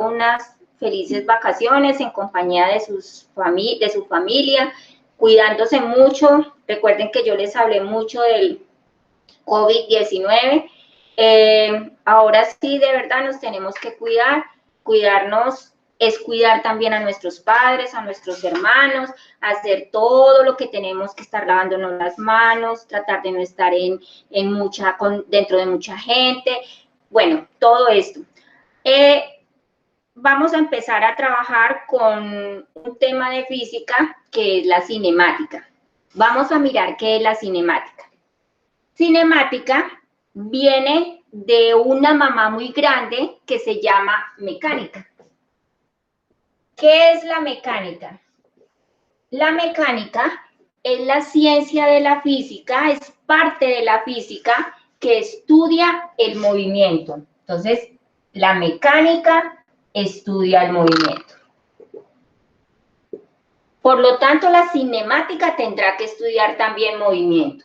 unas felices vacaciones en compañía de su familia, cuidándose mucho. Recuerden que yo les hablé mucho del COVID-19. Ahora sí, de verdad, nos tenemos que cuidar. Cuidarnos es cuidar también a nuestros padres, a nuestros hermanos, hacer todo lo que tenemos que estar lavándonos las manos, tratar de no estar dentro de mucha gente. Bueno, todo esto. Vamos a empezar a trabajar con un tema de física que es la cinemática. Vamos a mirar qué es la cinemática. Cinemática viene de una mamá muy grande que se llama mecánica. ¿Qué es la mecánica? La mecánica es la ciencia de la física, es parte de la física que estudia el movimiento. Entonces, la mecánica estudia el movimiento. Por lo tanto, la cinemática tendrá que estudiar también movimiento.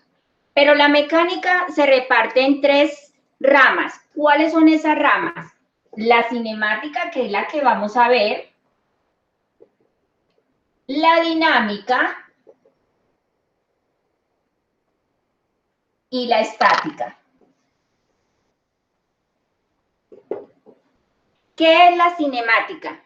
Pero la mecánica se reparte en 3 ramas. ¿Cuáles son esas ramas? La cinemática, que es la que vamos a ver. La dinámica. Y la estática. ¿Qué es la cinemática?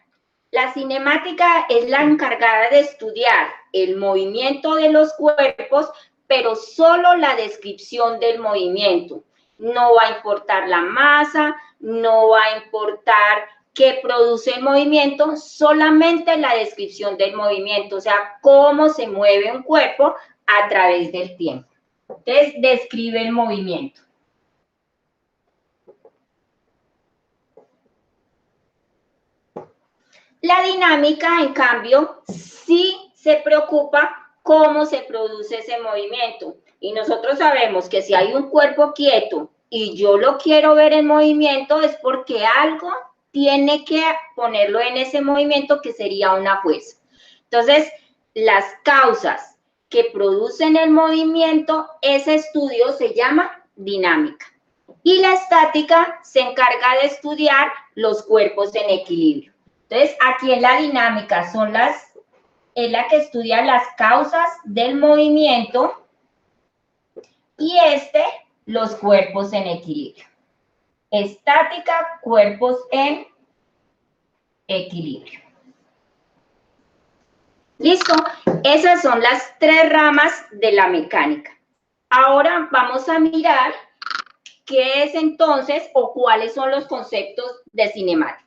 La cinemática es la encargada de estudiar el movimiento de los cuerpos, pero solo la descripción del movimiento. No va a importar la masa, no va a importar qué produce el movimiento, solamente la descripción del movimiento, o sea, cómo se mueve un cuerpo a través del tiempo. Entonces, describe el movimiento. La dinámica, en cambio, sí se preocupa cómo se produce ese movimiento. Y nosotros sabemos que si hay un cuerpo quieto y yo lo quiero ver en movimiento, es porque algo tiene que ponerlo en ese movimiento, que sería una fuerza. Entonces, las causas que producen el movimiento, ese estudio se llama dinámica. Y la estática se encarga de estudiar los cuerpos en equilibrio. Entonces, aquí en la dinámica es la que estudia las causas del movimiento y los cuerpos en equilibrio. Estática, cuerpos en equilibrio. ¿Listo? Esas son las 3 ramas de la mecánica. Ahora vamos a mirar qué es entonces o cuáles son los conceptos de cinemática.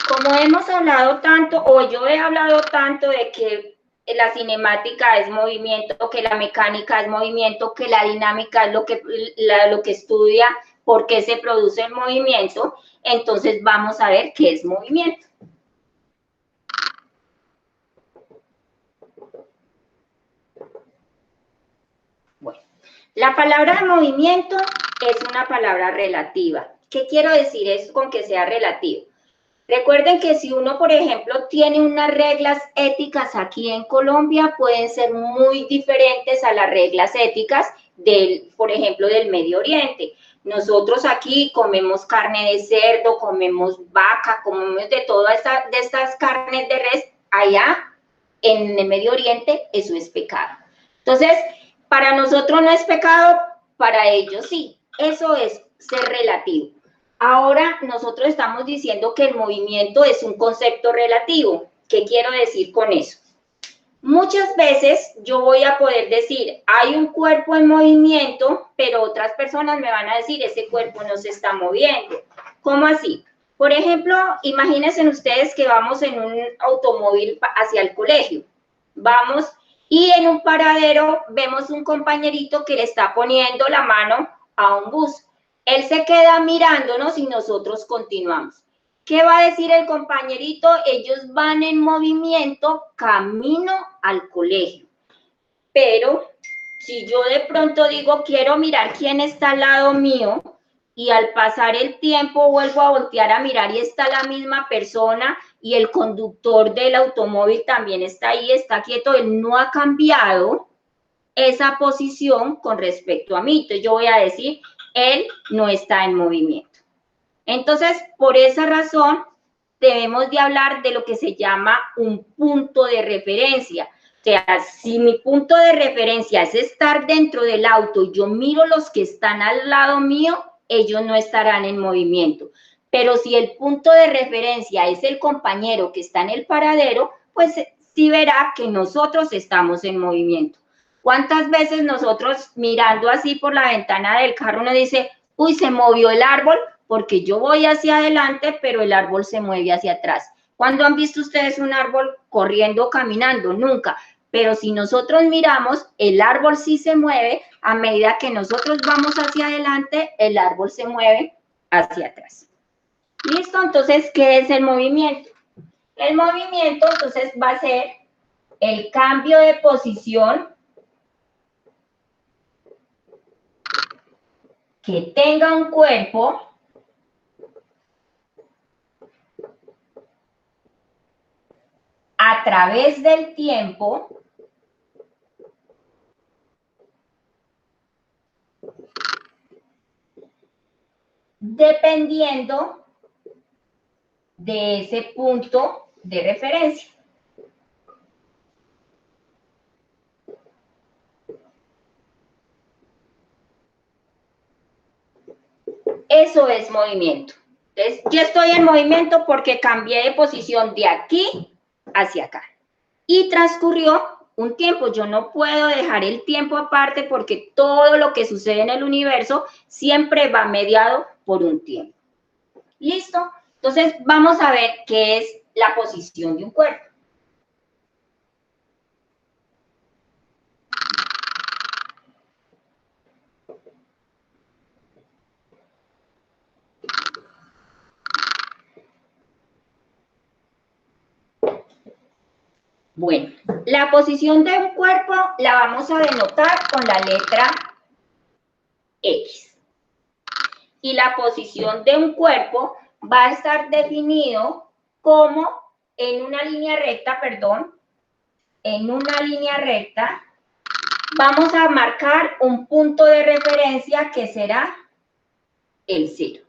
Como hemos hablado tanto, o yo he hablado tanto de que la cinemática es movimiento, que la mecánica es movimiento, que la dinámica es lo que estudia por qué se produce el movimiento, entonces vamos a ver qué es movimiento. Bueno, la palabra movimiento es una palabra relativa. ¿Qué quiero decir eso con que sea relativo? Recuerden que si uno, por ejemplo, tiene unas reglas éticas aquí en Colombia, pueden ser muy diferentes a las reglas éticas por ejemplo, del Medio Oriente. Nosotros aquí comemos carne de cerdo, comemos vaca, comemos de todas estas carnes de res. Allá, en el Medio Oriente, eso es pecado. Entonces, para nosotros no es pecado, para ellos sí. Eso es ser relativo. Ahora nosotros estamos diciendo que el movimiento es un concepto relativo. ¿Qué quiero decir con eso? Muchas veces yo voy a poder decir, hay un cuerpo en movimiento, pero otras personas me van a decir, ese cuerpo no se está moviendo. ¿Cómo así? Por ejemplo, imagínense ustedes que vamos en un automóvil hacia el colegio. Vamos y en un paradero vemos un compañerito que le está poniendo la mano a un bus. Él se queda mirándonos y nosotros continuamos. ¿Qué va a decir el compañerito? Ellos van en movimiento camino al colegio. Pero si yo de pronto digo, quiero mirar quién está al lado mío, y al pasar el tiempo vuelvo a voltear a mirar y está la misma persona y el conductor del automóvil también está ahí, está quieto, él no ha cambiado, esa posición con respecto a mí. Entonces yo voy a decir, él no está en movimiento. Entonces, por esa razón, debemos de hablar de lo que se llama un punto de referencia. O sea, si mi punto de referencia es estar dentro del auto y yo miro los que están al lado mío, ellos no estarán en movimiento. Pero si el punto de referencia es el compañero que está en el paradero, pues sí verá que nosotros estamos en movimiento. ¿Cuántas veces nosotros mirando así por la ventana del carro nos dice, uy, se movió el árbol? Porque yo voy hacia adelante, pero el árbol se mueve hacia atrás. ¿Cuándo han visto ustedes un árbol corriendo o caminando? Nunca. Pero si nosotros miramos, el árbol sí se mueve, a medida que nosotros vamos hacia adelante, el árbol se mueve hacia atrás. ¿Listo? Entonces, ¿qué es el movimiento? El movimiento, entonces, va a ser el cambio de posición que tenga un cuerpo a través del tiempo dependiendo de ese punto de referencia. Eso es movimiento. Entonces, yo estoy en movimiento porque cambié de posición de aquí hacia acá. Y transcurrió un tiempo. Yo no puedo dejar el tiempo aparte porque todo lo que sucede en el universo siempre va mediado por un tiempo. ¿Listo? Entonces, vamos a ver qué es la posición de un cuerpo. Bueno, la posición de un cuerpo la vamos a denotar con la letra X. Y la posición de un cuerpo va a estar definido como en una línea recta, en una línea recta, vamos a marcar un punto de referencia que será el 0.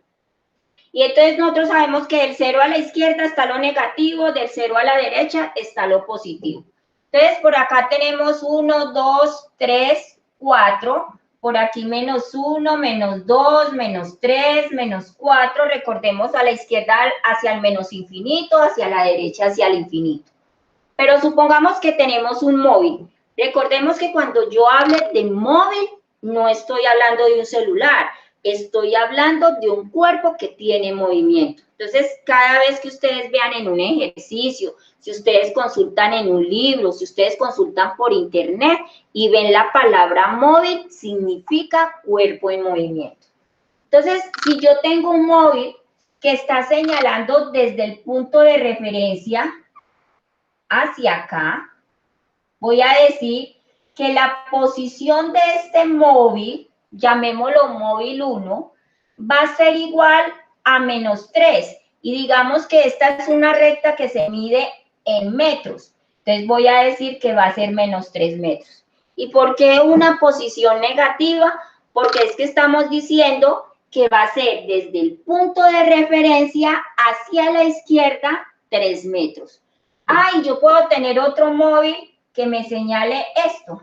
Y entonces nosotros sabemos que del 0 a la izquierda está lo negativo, del 0 a la derecha está lo positivo. Entonces, por acá tenemos 1, 2, 3, 4. Por aquí menos 1, menos 2, menos 3, menos 4. Recordemos a la izquierda hacia el menos infinito, hacia la derecha hacia el infinito. Pero supongamos que tenemos un móvil. Recordemos que cuando yo hable de móvil, no estoy hablando de un celular. Estoy hablando de un cuerpo que tiene movimiento. Entonces, cada vez que ustedes vean en un ejercicio, si ustedes consultan en un libro, si ustedes consultan por internet y ven la palabra móvil, significa cuerpo en movimiento. Entonces, si yo tengo un móvil que está señalando desde el punto de referencia hacia acá, voy a decir que la posición de este móvil, llamémoslo móvil 1, va a ser igual a menos 3. Y digamos que esta es una recta que se mide en metros. Entonces voy a decir que va a ser menos 3 metros. ¿Y por qué una posición negativa? Porque es que estamos diciendo que va a ser desde el punto de referencia hacia la izquierda 3 metros. Ay, yo puedo tener otro móvil que me señale esto.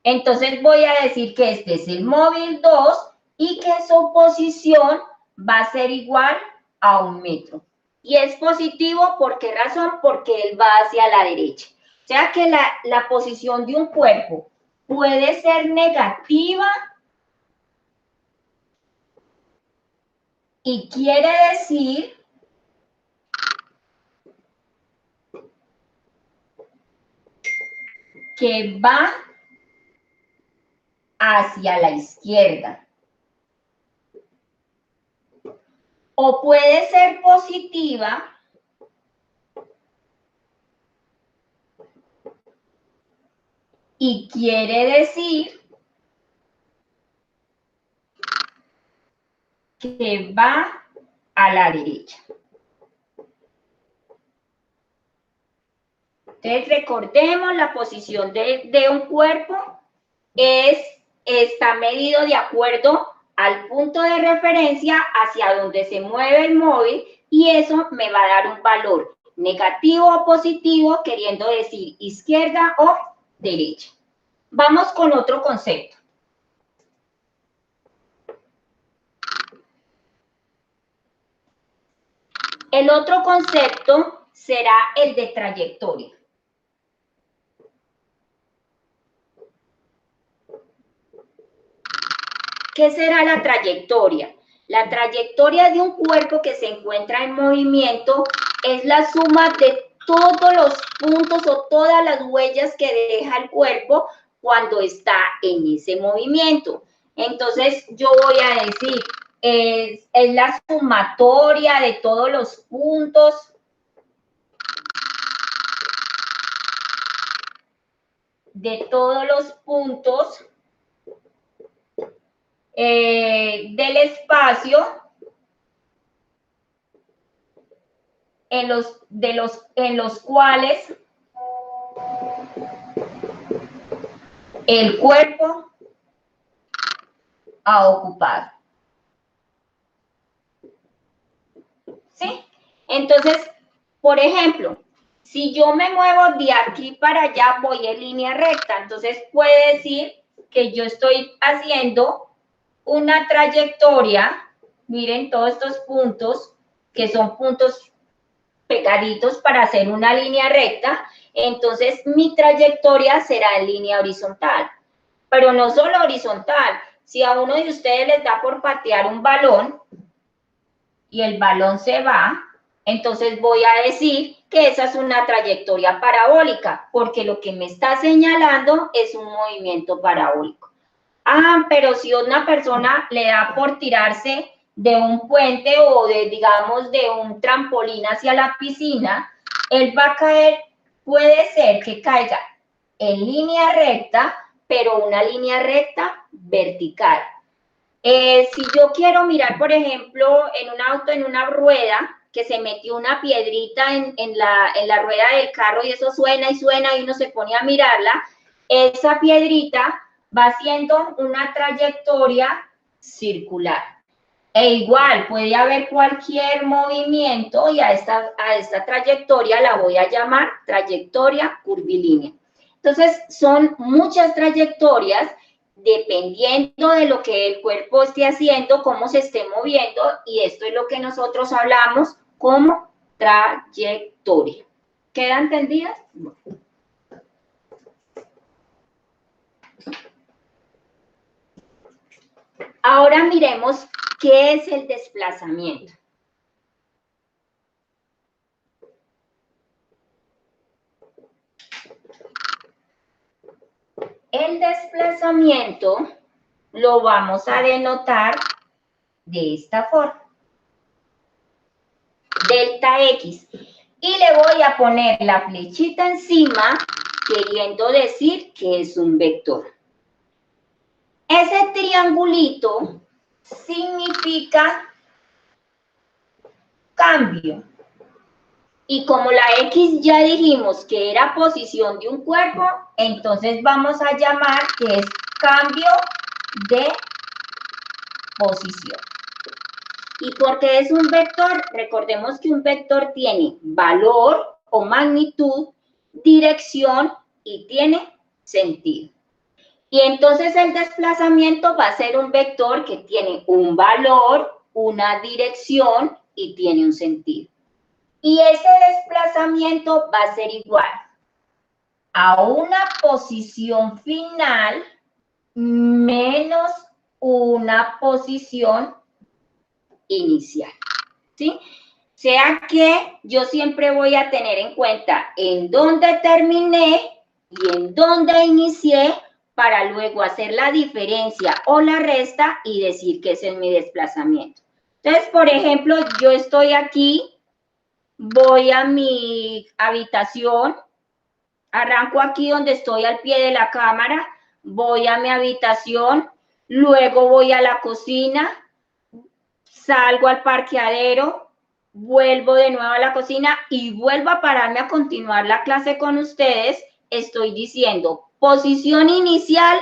Entonces voy a decir que este es el móvil 2 y que su posición va a ser igual a 1 metro. Y es positivo, ¿por qué razón? Porque él va hacia la derecha. O sea que la posición de un cuerpo puede ser negativa y quiere decir que va hacia la izquierda. O puede ser positiva y quiere decir que va a la derecha. Entonces, recordemos la posición de un cuerpo está medido de acuerdo al punto de referencia hacia donde se mueve el móvil y eso me va a dar un valor negativo o positivo, queriendo decir izquierda o derecha. Vamos con otro concepto. El otro concepto será el de trayectoria. ¿Qué será la trayectoria? La trayectoria de un cuerpo que se encuentra en movimiento es la suma de todos los puntos o todas las huellas que deja el cuerpo cuando está en ese movimiento. Entonces, yo voy a decir, es la sumatoria de todos los puntos del espacio en los cuales el cuerpo ha ocupado. ¿Sí? Entonces, por ejemplo, si yo me muevo de aquí para allá, voy en línea recta. Entonces, puede decir que yo estoy haciendo una trayectoria. Miren todos estos puntos, que son puntos pegaditos para hacer una línea recta. Entonces, mi trayectoria será en línea horizontal. Pero no solo horizontal. Si a uno de ustedes les da por patear un balón y el balón se va, entonces voy a decir que esa es una trayectoria parabólica, porque lo que me está señalando es un movimiento parabólico. Ah, pero si una persona le da por tirarse de un puente o digamos, de un trampolín hacia la piscina, él va a caer, puede ser que caiga en línea recta, pero una línea recta vertical. Si yo quiero mirar, por ejemplo, en un auto, en una rueda, que se metió una piedrita en la rueda del carro y eso suena y suena y uno se pone a mirarla, esa piedrita va haciendo una trayectoria circular. E igual, puede haber cualquier movimiento y a esta trayectoria la voy a llamar trayectoria curvilínea. Entonces, son muchas trayectorias dependiendo de lo que el cuerpo esté haciendo, cómo se esté moviendo, y esto es lo que nosotros hablamos como trayectoria. ¿Queda entendida? Ahora miremos qué es el desplazamiento. El desplazamiento lo vamos a denotar de esta forma. Delta X. Y le voy a poner la flechita encima, queriendo decir que es un vector. Ese triangulito significa cambio. Y como la X ya dijimos que era posición de un cuerpo, entonces vamos a llamar que es cambio de posición. ¿Y por qué es un vector? Recordemos que un vector tiene valor o magnitud, dirección y tiene sentido. Y entonces el desplazamiento va a ser un vector que tiene un valor, una dirección y tiene un sentido. Y ese desplazamiento va a ser igual a una posición final menos una posición inicial, ¿sí? O sea que yo siempre voy a tener en cuenta en dónde terminé y en dónde inicié para luego hacer la diferencia o la resta y decir que ese es mi desplazamiento. Entonces, por ejemplo, yo estoy aquí, voy a mi habitación, arranco aquí donde estoy al pie de la cámara, voy a mi habitación, luego voy a la cocina, salgo al parqueadero, vuelvo de nuevo a la cocina y vuelvo a pararme a continuar la clase con ustedes. Estoy diciendo Posición inicial,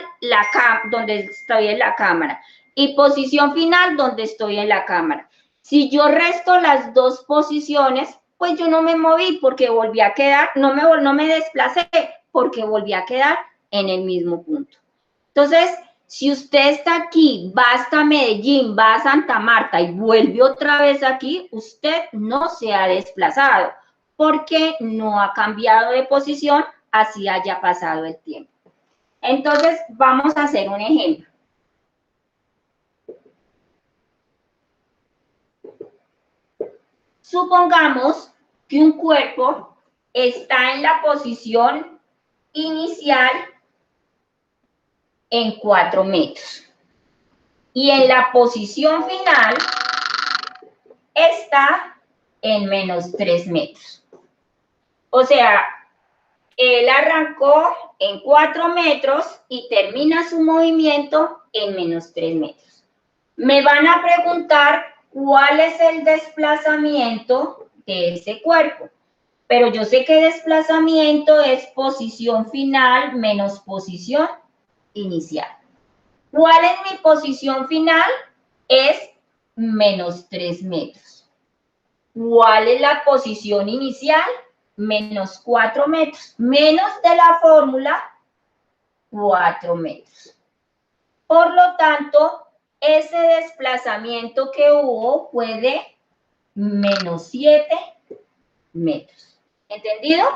donde estoy en la cámara. Y posición final, donde estoy en la cámara. Si yo resto las dos posiciones, pues yo no me moví porque volví a quedar, no me desplacé porque volví a quedar en el mismo punto. Entonces, si usted está aquí, va hasta Medellín, va a Santa Marta y vuelve otra vez aquí, usted no se ha desplazado porque no ha cambiado de posición, así haya pasado el tiempo. Entonces, vamos a hacer un ejemplo. Supongamos que un cuerpo está en la posición inicial en 4 metros y en la posición final está en menos 3 metros. O sea, él arrancó en 4 metros y termina su movimiento en menos 3 metros. Me van a preguntar cuál es el desplazamiento de ese cuerpo. Pero yo sé que desplazamiento es posición final menos posición inicial. ¿Cuál es mi posición final? Es menos 3 metros. ¿Cuál es la posición inicial? Menos 4 metros. Menos de la fórmula, 4 metros. Por lo tanto, ese desplazamiento que hubo fue de menos 7 metros. ¿Entendido?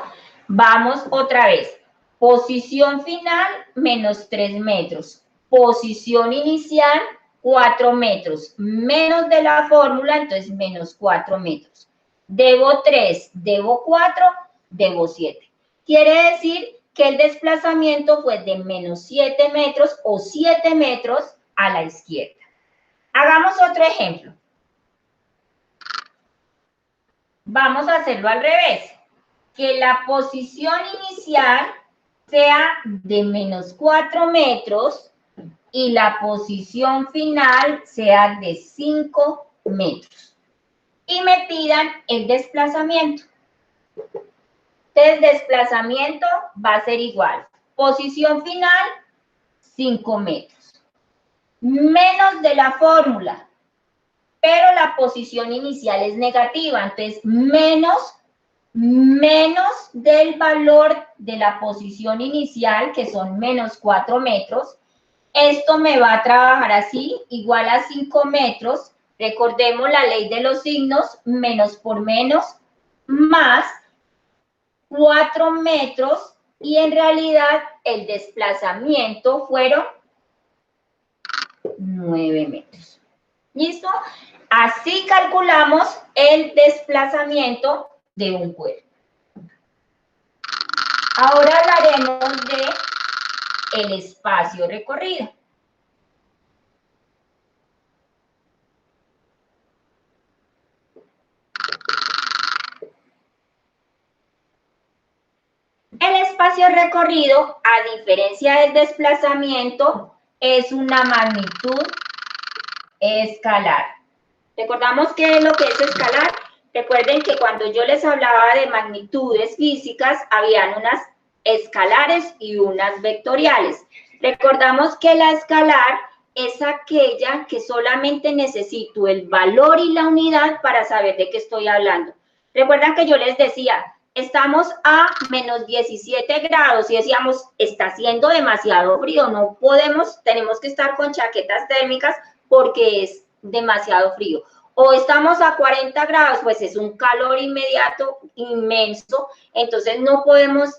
Vamos otra vez. Posición final, menos 3 metros. Posición inicial, 4 metros. Menos de la fórmula, entonces menos 4 metros. Debo 3, debo 4, debo 7. Quiere decir que el desplazamiento fue de menos 7 metros o 7 metros a la izquierda. Hagamos otro ejemplo. Vamos a hacerlo al revés. Que la posición inicial sea de menos 4 metros y la posición final sea de 5 metros. Y me pidan el desplazamiento. Entonces, desplazamiento va a ser igual. Posición final, 5 metros. Menos de la fórmula, pero la posición inicial es negativa, entonces menos del valor de la posición inicial, que son menos 4 metros. Esto me va a trabajar así, igual a 5 metros. Recordemos la ley de los signos, menos por menos, más 4 metros, y en realidad el desplazamiento fueron 9 metros. ¿Listo? Así calculamos el desplazamiento de un cuerpo. Ahora hablaremos de el espacio recorrido. El espacio recorrido, a diferencia del desplazamiento, es una magnitud escalar. Recordamos que lo que es escalar, recuerden que cuando yo les hablaba de magnitudes físicas, habían unas escalares y unas vectoriales. Recordamos que la escalar es aquella que solamente necesito el valor y la unidad para saber de qué estoy hablando. Recuerdan que yo les decía, estamos a menos 17 grados y decíamos, está haciendo demasiado frío, no podemos, tenemos que estar con chaquetas térmicas porque es demasiado frío. O estamos a 40 grados, pues es un calor inmediato, inmenso, entonces no podemos,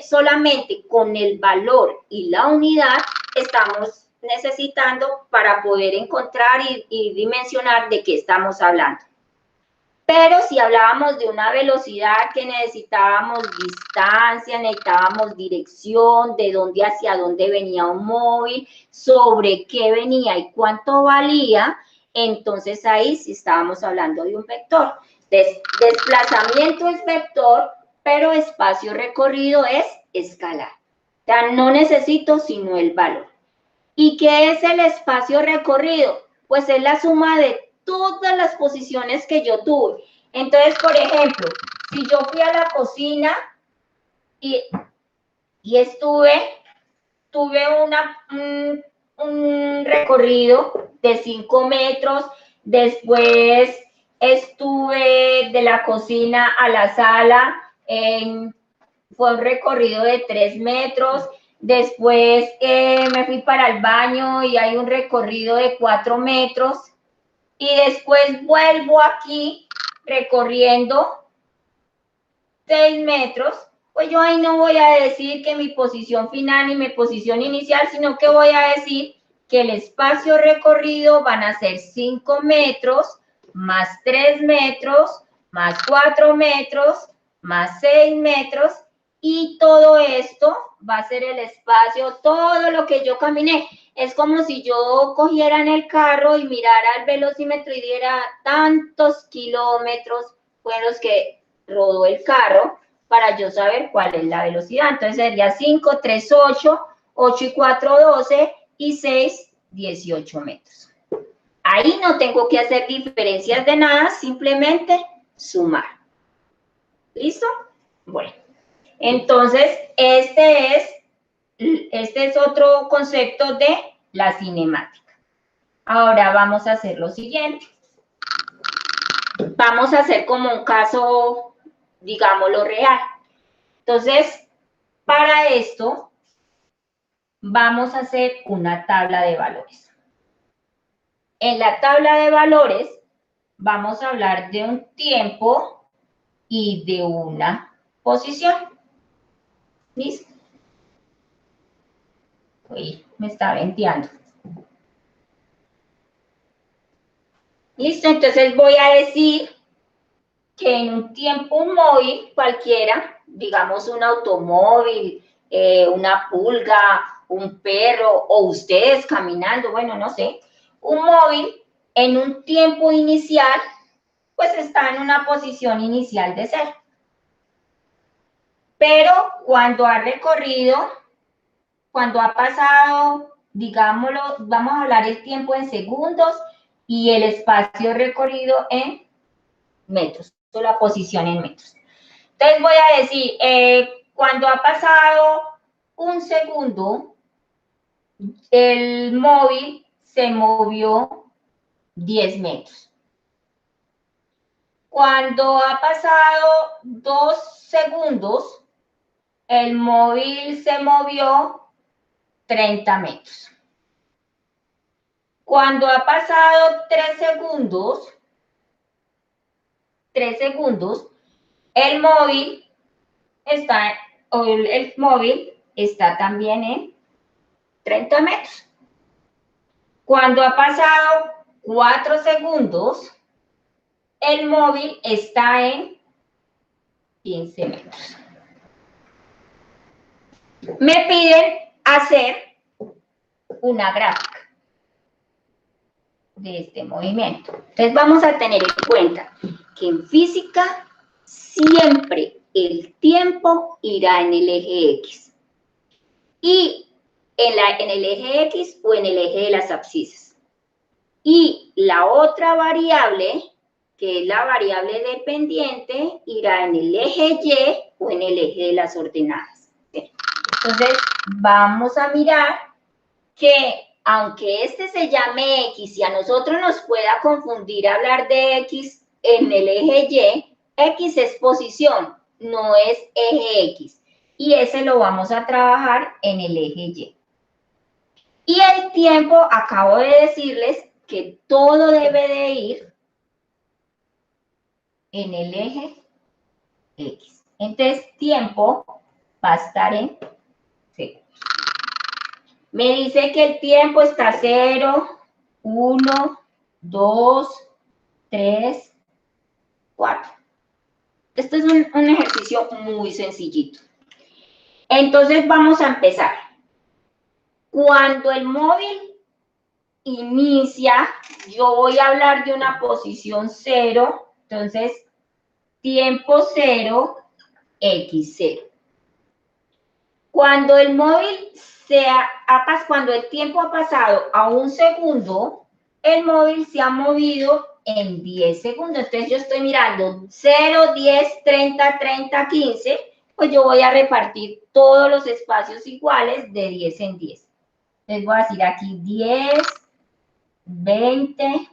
solamente con el valor y la unidad estamos necesitando para poder encontrar y dimensionar de qué estamos hablando. Pero si hablábamos de una velocidad que necesitábamos distancia, necesitábamos dirección, de dónde hacia dónde venía un móvil, sobre qué venía y cuánto valía, entonces ahí sí estábamos hablando de un vector. Desplazamiento es vector, pero espacio recorrido es escalar. O sea, no necesito sino el valor. ¿Y qué es el espacio recorrido? Pues es la suma de todas las posiciones que yo tuve. Entonces, por ejemplo, si yo fui a la cocina y estuve tuve un recorrido de 5 metros, después estuve de la cocina a la sala, fue un recorrido de 3 metros, después me fui para el baño y hay un recorrido de 4 metros, y después vuelvo aquí recorriendo 6 metros, pues yo ahí no voy a decir que mi posición final y mi posición inicial, sino que voy a decir que el espacio recorrido van a ser 5 metros, más 3 metros, más 4 metros, más 6 metros, y todo esto va a ser el espacio, todo lo que yo caminé. Es como si yo cogiera en el carro y mirara el velocímetro y diera tantos kilómetros fueron los que rodó el carro para yo saber cuál es la velocidad. Entonces sería 5, 3, 8, 8 y 4, 12 y 6, 18 metros. Ahí no tengo que hacer diferencias de nada, simplemente sumar. ¿Listo? Bueno, entonces este es otro concepto de la cinemática. Ahora vamos a hacer lo siguiente. Vamos a hacer como un caso, digámoslo, real. Entonces, para esto, vamos a hacer una tabla de valores. En la tabla de valores, vamos a hablar de un tiempo y de una posición. ¿Listo? Uy, me está venteando. Listo, entonces voy a decir que en un tiempo móvil cualquiera, digamos un automóvil, una pulga, un perro o ustedes caminando, bueno, no sé, un móvil en un tiempo inicial, pues está en una posición inicial de 0. Pero cuando ha recorrido, cuando ha pasado, digámoslo, vamos a hablar el tiempo en segundos y el espacio recorrido en metros, o la posición en metros. Entonces voy a decir, cuando ha pasado un segundo, el móvil se movió 10 metros. Cuando ha pasado 2 segundos, el móvil se movió 30 metros. Cuando ha pasado 3 segundos, el móvil está también en 30 metros. Cuando ha pasado 4 segundos, el móvil está en 15 metros. Me piden hacer una gráfica de este movimiento. Entonces vamos a tener en cuenta que en física siempre el tiempo irá en el eje X. Y en el eje X o en el eje de las abscisas. Y la otra variable, que es la variable dependiente, irá en el eje Y o en el eje de las ordenadas. Entonces, vamos a mirar que aunque este se llame X y a nosotros nos pueda confundir hablar de X en el eje Y, X es posición, no es eje X. Y ese lo vamos a trabajar en el eje Y. Y el tiempo, acabo de decirles que todo debe de ir en el eje X. Entonces, tiempo va a estar en segundos. Me dice que el tiempo está 0, 1, 2, 3, 4. Esto es un ejercicio muy sencillito. Entonces, vamos a empezar. Cuando el móvil inicia, yo voy a hablar de una posición 0, entonces, tiempo 0, x0. Cuando el móvil cuando el tiempo ha pasado a 1 segundo, el móvil se ha movido en 10 segundos. Entonces, yo estoy mirando 0, 10, 30, 30, 15, pues yo voy a repartir todos los espacios iguales de 10 en 10. Les voy a decir aquí 10, 20,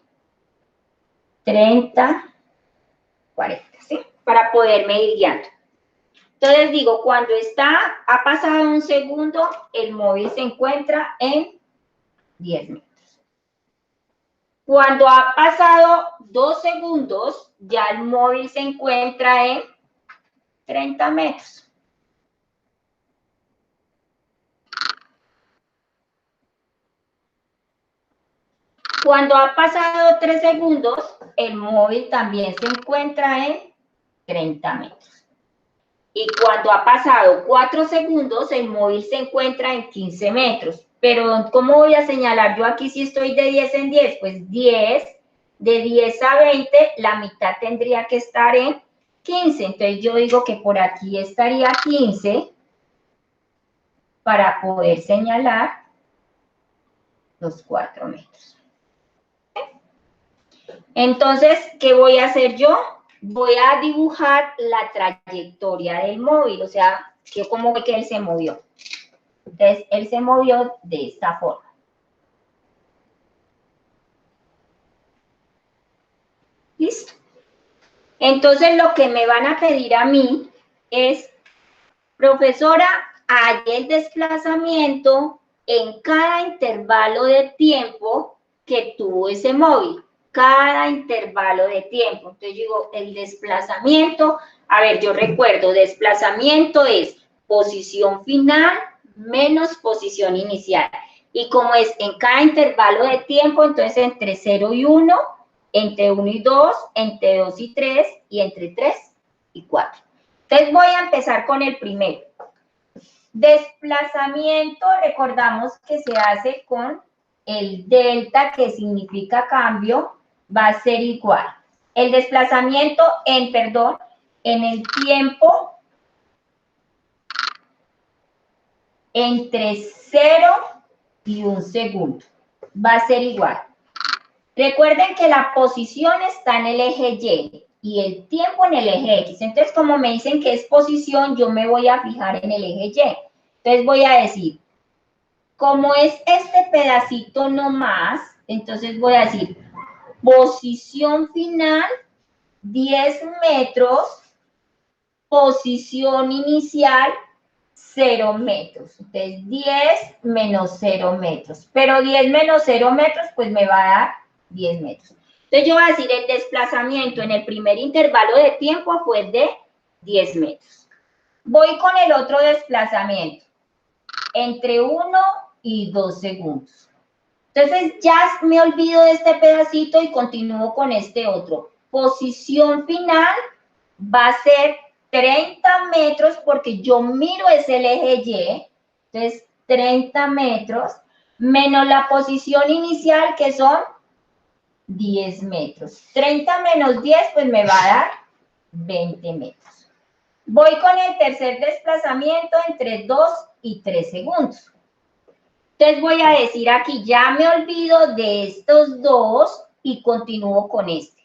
30, 40, ¿sí? Para poderme ir guiando. Entonces digo, cuando ha pasado un segundo, el móvil se encuentra en 10 metros. Cuando ha pasado 2 segundos, ya el móvil se encuentra en 30 metros. Cuando ha pasado 3 segundos, el móvil también se encuentra en 30 metros. Y cuando ha pasado 4 segundos, el móvil se encuentra en 15 metros. Pero, ¿cómo voy a señalar yo aquí si estoy de 10 en 10? Pues 10, de 10 a 20, la mitad tendría que estar en 15. Entonces, yo digo que por aquí estaría 15 para poder señalar los 4 metros. Entonces, ¿qué voy a hacer yo? Voy a dibujar la trayectoria del móvil, o sea, cómo ve que él se movió. Entonces, él se movió de esta forma. ¿Listo? Entonces, lo que me van a pedir a mí es, profesora, hay el desplazamiento en cada intervalo de tiempo que tuvo ese móvil. Cada intervalo de tiempo. Entonces, yo digo, el desplazamiento, a ver, yo recuerdo, desplazamiento es posición final menos posición inicial. Y como es en cada intervalo de tiempo, entonces entre 0 y 1, entre 1 y 2, entre 2 y 3, y entre 3 y 4. Entonces voy a empezar con el primero. Desplazamiento, recordamos que se hace con el delta, que significa cambio, va a ser igual. El desplazamiento en el tiempo entre 0 y 1 segundo. Va a ser igual. Recuerden que la posición está en el eje Y y el tiempo en el eje X. Entonces, como me dicen que es posición, yo me voy a fijar en el eje Y. Entonces, voy a decir, como es este pedacito nomás, entonces voy a decir, posición final, 10 metros, posición inicial, 0 metros. Entonces, 10 menos 0 metros. Pero 10 menos 0 metros, pues me va a dar 10 metros. Entonces, yo voy a decir, el desplazamiento en el primer intervalo de tiempo fue de 10 metros. Voy con el otro desplazamiento, entre 1 y 2 segundos. Entonces, ya me olvido de este pedacito y continúo con este otro. Posición final va a ser 30 metros porque yo miro es el eje Y. Entonces, 30 metros menos la posición inicial, que son 10 metros. 30 menos 10, pues me va a dar 20 metros. Voy con el tercer desplazamiento entre 2 y 3 segundos. Entonces voy a decir aquí, ya me olvido de estos dos y continúo con este.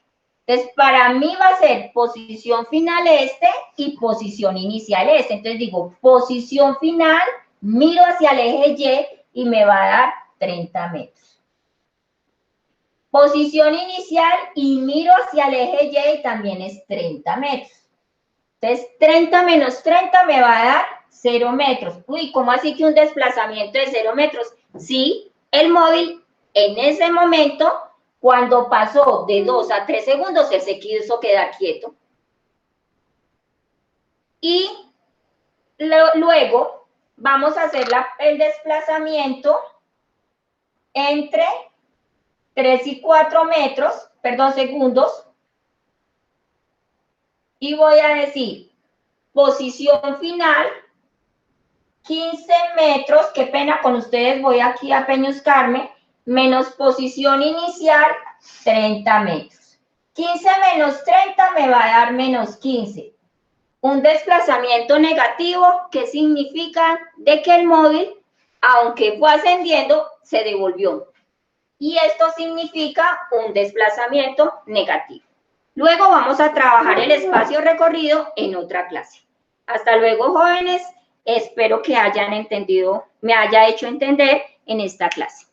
Entonces, para mí va a ser posición final este y posición inicial este. Entonces digo, posición final, miro hacia el eje Y y me va a dar 30 metros. Posición inicial y miro hacia el eje Y y también es 30 metros. Entonces, 30 menos 30 me va a dar 0 metros. Uy, ¿cómo así que un desplazamiento de 0 metros? Sí, el móvil en ese momento, cuando pasó de 2 a 3 segundos, él se quiso quedar quieto. Y luego vamos a hacer el desplazamiento entre 3 y 4 segundos. Y voy a decir, posición final, 15 metros, qué pena con ustedes, voy aquí a peñuscarme, menos posición inicial, 30 metros. 15 menos 30 me va a dar menos 15. Un desplazamiento negativo, ¿qué significa? De que el móvil, aunque fue ascendiendo, se devolvió. Y esto significa un desplazamiento negativo. Luego vamos a trabajar el espacio recorrido en otra clase. Hasta luego, jóvenes. Espero que hayan entendido, me haya hecho entender en esta clase.